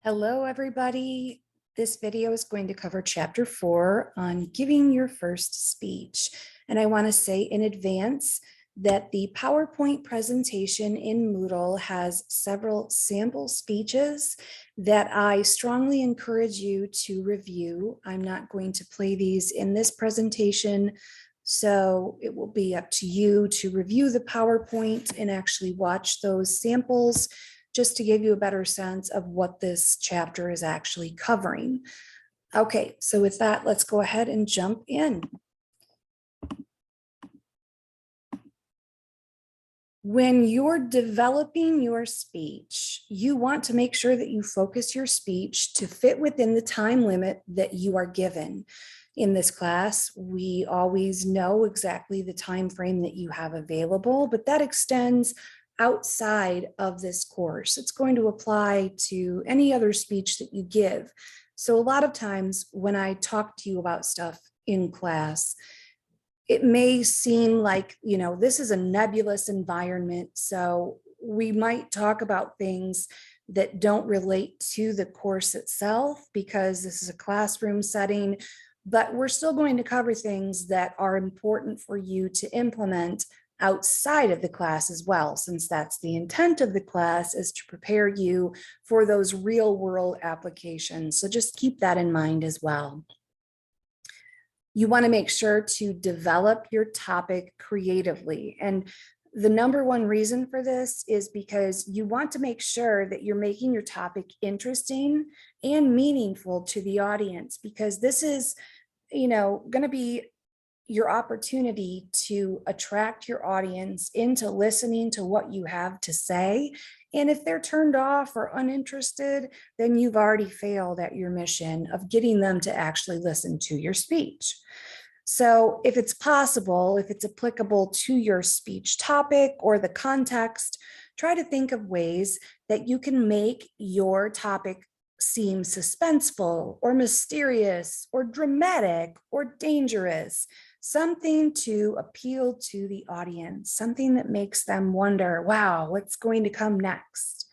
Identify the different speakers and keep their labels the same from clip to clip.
Speaker 1: Hello, everybody. This video is going to cover chapter 4 on giving your first speech. And I want to say in advance that the PowerPoint presentation in Moodle has several sample speeches that I strongly encourage you to review. I'm not going to play these in this presentation, so it will be up to you to review the PowerPoint and actually watch those samples, just to give you a better sense of what this chapter is actually covering. Okay, so with that, let's go ahead and jump in. When you're developing your speech, you want to make sure that you focus your speech to fit within the time limit that you are given. In this class, we always know exactly the time frame that you have available, but that extends outside of this course. It's going to apply to any other speech that you give. So a lot of times when I talk to you about stuff in class, it may seem like, this is a nebulous environment. So we might talk about things that don't relate to the course itself because this is a classroom setting, but we're still going to cover things that are important for you to implement outside of the class as well, since that's the intent of the class, is to prepare you for those real world applications. So just keep that in mind as well. You want to make sure to develop your topic creatively. And the number one reason for this is because you want to make sure that you're making your topic interesting and meaningful to the audience, because this is, going to be your opportunity to attract your audience into listening to what you have to say. And if they're turned off or uninterested, then you've already failed at your mission of getting them to actually listen to your speech. So if it's possible, if it's applicable to your speech topic or the context, try to think of ways that you can make your topic seem suspenseful or mysterious or dramatic or dangerous, something to appeal to the audience, something that makes them wonder, wow, what's going to come next?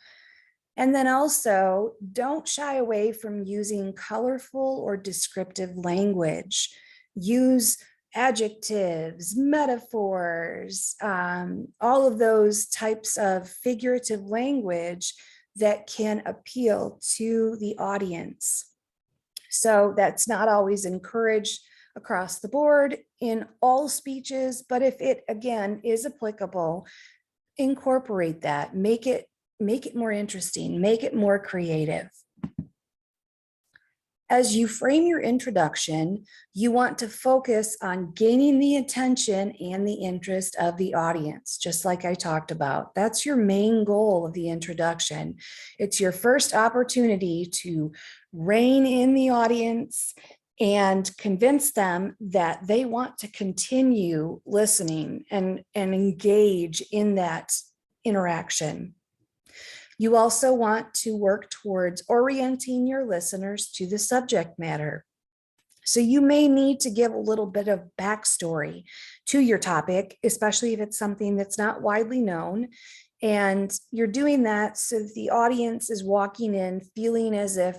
Speaker 1: And then also, don't shy away from using colorful or descriptive language. Use adjectives, metaphors, all of those types of figurative language that can appeal to the audience. So that's not always encouraged across the board in all speeches, but if it again is applicable, incorporate that, make it more interesting, make it more creative. As you frame your introduction, you want to focus on gaining the attention and the interest of the audience, just like I talked about. That's your main goal of the introduction. It's your first opportunity to rein in the audience and convince them that they want to continue listening and engage in that interaction. You also want to work towards orienting your listeners to the subject matter. So you may need to give a little bit of backstory to your topic, especially if it's something that's not widely known. And you're doing that so that the audience is walking in feeling as if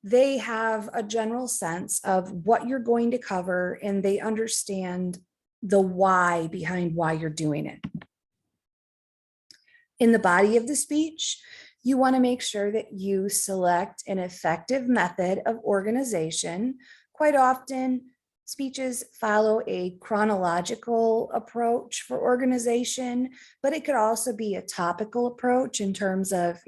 Speaker 1: they have a general sense of what you're going to cover and they understand the why behind why you're doing it. In the body of the speech, you want to make sure that you select an effective method of organization. Quite often, speeches follow a chronological approach for organization, but it could also be a topical approach in terms of,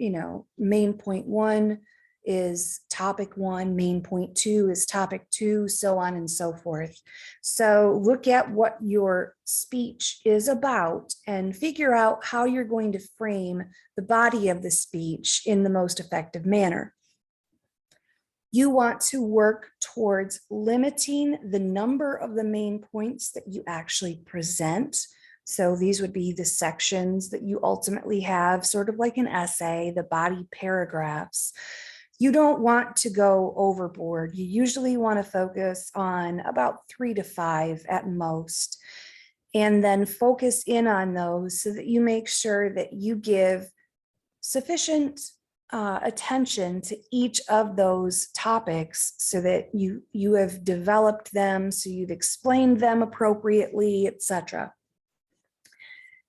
Speaker 1: main point 1 is topic 1, main point 2 is topic 2, so on and so forth. So look at what your speech is about and figure out how you're going to frame the body of the speech in the most effective manner. You want to work towards limiting the number of the main points that you actually present. So these would be the sections that you ultimately have, sort of like an essay, the body paragraphs. You don't want to go overboard. You usually want to focus on about 3 to 5 at most, and then focus in on those so that you make sure that you give sufficient attention to each of those topics so that you have developed them, so you've explained them appropriately, etc.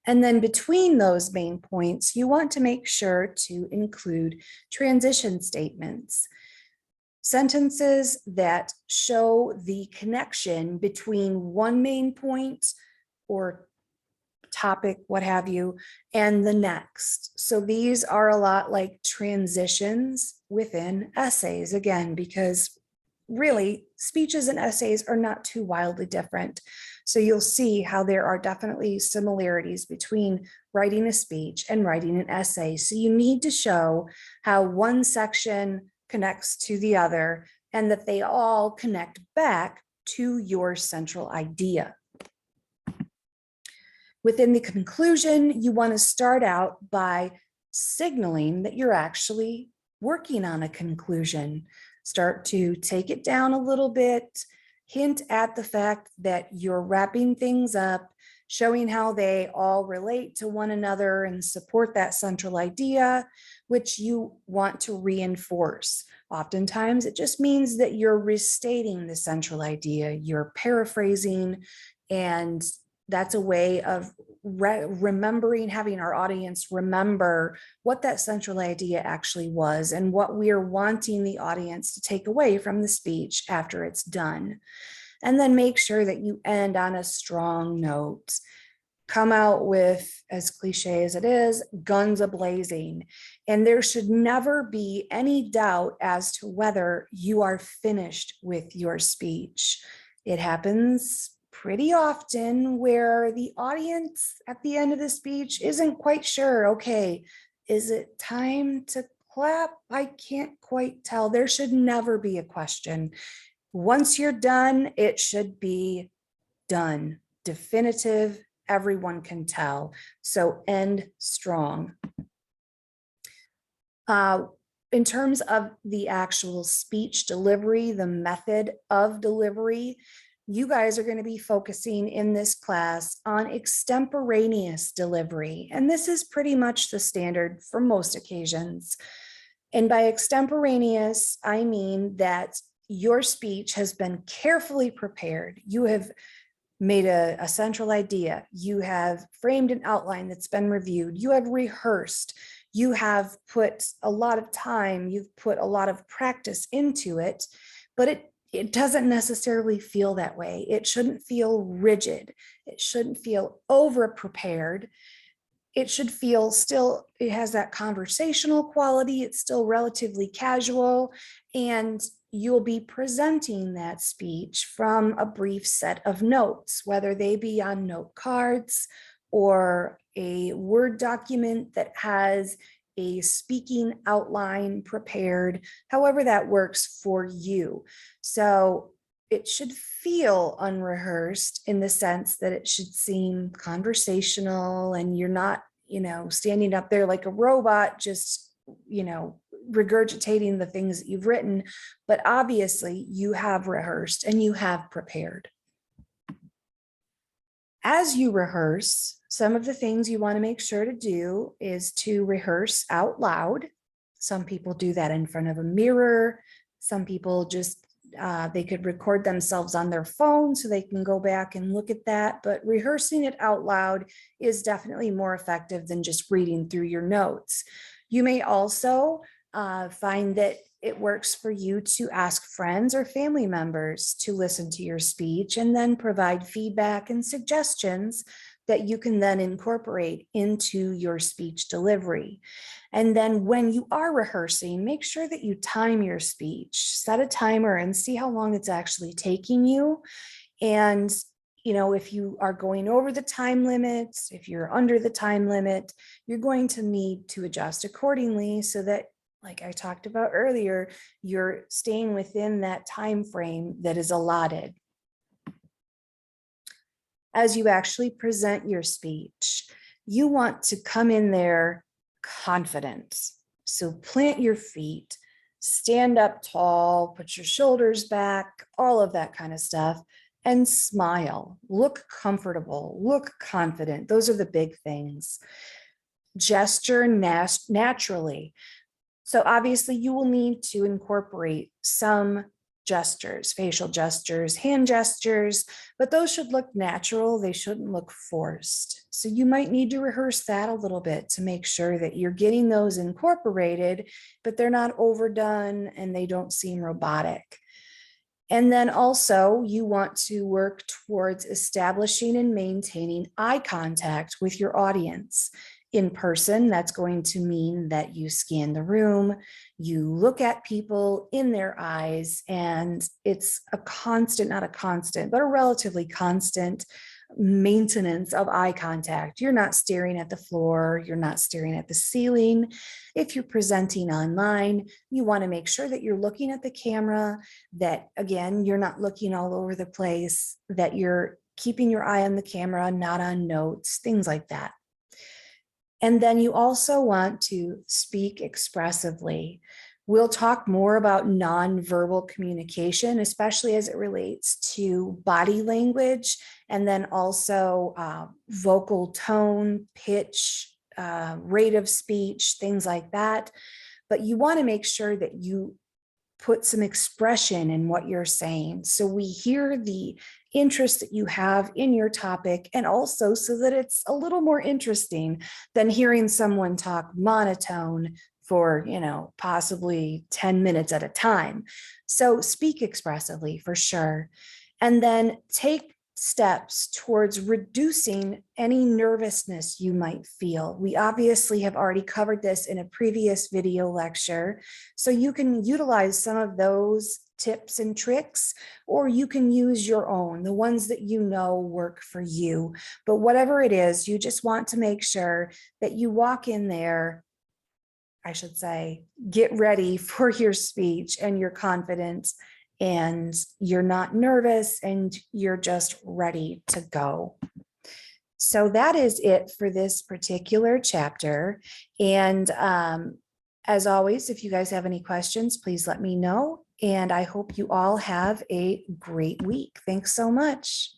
Speaker 1: And then between those main points, you want to make sure to include transition statements, sentences that show the connection between one main point or topic, what have you, and the next. So these are a lot like transitions within essays, again, because really speeches and essays are not too wildly different. So you'll see how there are definitely similarities between writing a speech and writing an essay. So you need to show how one section connects to the other and that they all connect back to your central idea. Within the conclusion, you want to start out by signaling that you're actually working on a conclusion. Start to take it down a little bit, hint at the fact that you're wrapping things up, showing how they all relate to one another and support that central idea, which you want to reinforce. Oftentimes, it just means that you're restating the central idea, you're paraphrasing, and that's a way of remembering, having our audience remember what that central idea actually was and what we are wanting the audience to take away from the speech after it's done. And then make sure that you end on a strong note. Come out with, as cliche as it is, guns a-blazing. And there should never be any doubt as to whether you are finished with your speech. It happens pretty often where the audience at the end of the speech isn't quite sure, okay, is it time to clap? I can't quite tell. There should never be a question. Once you're done, it should be done, definitive, everyone can tell. So end strong. In terms of the actual speech delivery, the method of delivery, you guys are going to be focusing in this class on extemporaneous delivery. And this is pretty much the standard for most occasions. And by extemporaneous, I mean that your speech has been carefully prepared. You have made a central idea. You have framed an outline that's been reviewed. You have rehearsed. You have put a lot of time. You've put a lot of practice into it, but it doesn't necessarily feel that way. It shouldn't feel rigid. It shouldn't feel over prepared. It should feel still, it has that conversational quality. It's still relatively casual, and you'll be presenting that speech from a brief set of notes, whether they be on note cards or a Word document that has a speaking outline prepared, however that works for you. So it should feel unrehearsed in the sense that it should seem conversational and you're not, standing up there like a robot, just, regurgitating the things that you've written, but obviously you have rehearsed and you have prepared. As you rehearse, some of the things you want to make sure to do is to rehearse out loud. Some people do that in front of a mirror. Some people just, they could record themselves on their phone so they can go back and look at that. But rehearsing it out loud is definitely more effective than just reading through your notes. You may also find that it works for you to ask friends or family members to listen to your speech and then provide feedback and suggestions that you can then incorporate into your speech delivery. And then when you are rehearsing, make sure that you time your speech, set a timer and see how long it's actually taking you. And if you are going over the time limits, if you're under the time limit, you're going to need to adjust accordingly so that, like I talked about earlier, you're staying within that time frame that is allotted. As you actually present your speech, you want to come in there confident. So plant your feet, stand up tall, put your shoulders back, all of that kind of stuff, and smile. Look comfortable, look confident. Those are the big things. Gesture naturally. So obviously you will need to incorporate some gestures, facial gestures, hand gestures, but those should look natural. They shouldn't look forced. So you might need to rehearse that a little bit to make sure that you're getting those incorporated, but they're not overdone and they don't seem robotic. And then also you want to work towards establishing and maintaining eye contact with your audience. In person, that's going to mean that you scan the room, you look at people in their eyes, and it's a constant, not a constant, but a relatively constant maintenance of eye contact. You're not staring at the floor, you're not staring at the ceiling. If you're presenting online, you want to make sure that you're looking at the camera, that again, you're not looking all over the place, that you're keeping your eye on the camera, not on notes, things like that. And then you also want to speak expressively. We'll talk more about nonverbal communication, especially as it relates to body language, and then also vocal tone, pitch, rate of speech, things like that. But you want to make sure that you put some expression in what you're saying. So we hear the interest that you have in your topic, and also so that it's a little more interesting than hearing someone talk monotone for, possibly 10 minutes at a time. So speak expressively for sure. And then take steps towards reducing any nervousness you might feel. We obviously have already covered this in a previous video lecture, so you can utilize some of those tips and tricks, or you can use your own, the ones that you know work for you. But whatever it is, you just want to make sure that you walk in there, I should say, get ready for your speech and you're confident and you're not nervous and you're just ready to go. So that is it for this particular chapter. And as always, if you guys have any questions, please let me know. And I hope you all have a great week. Thanks so much.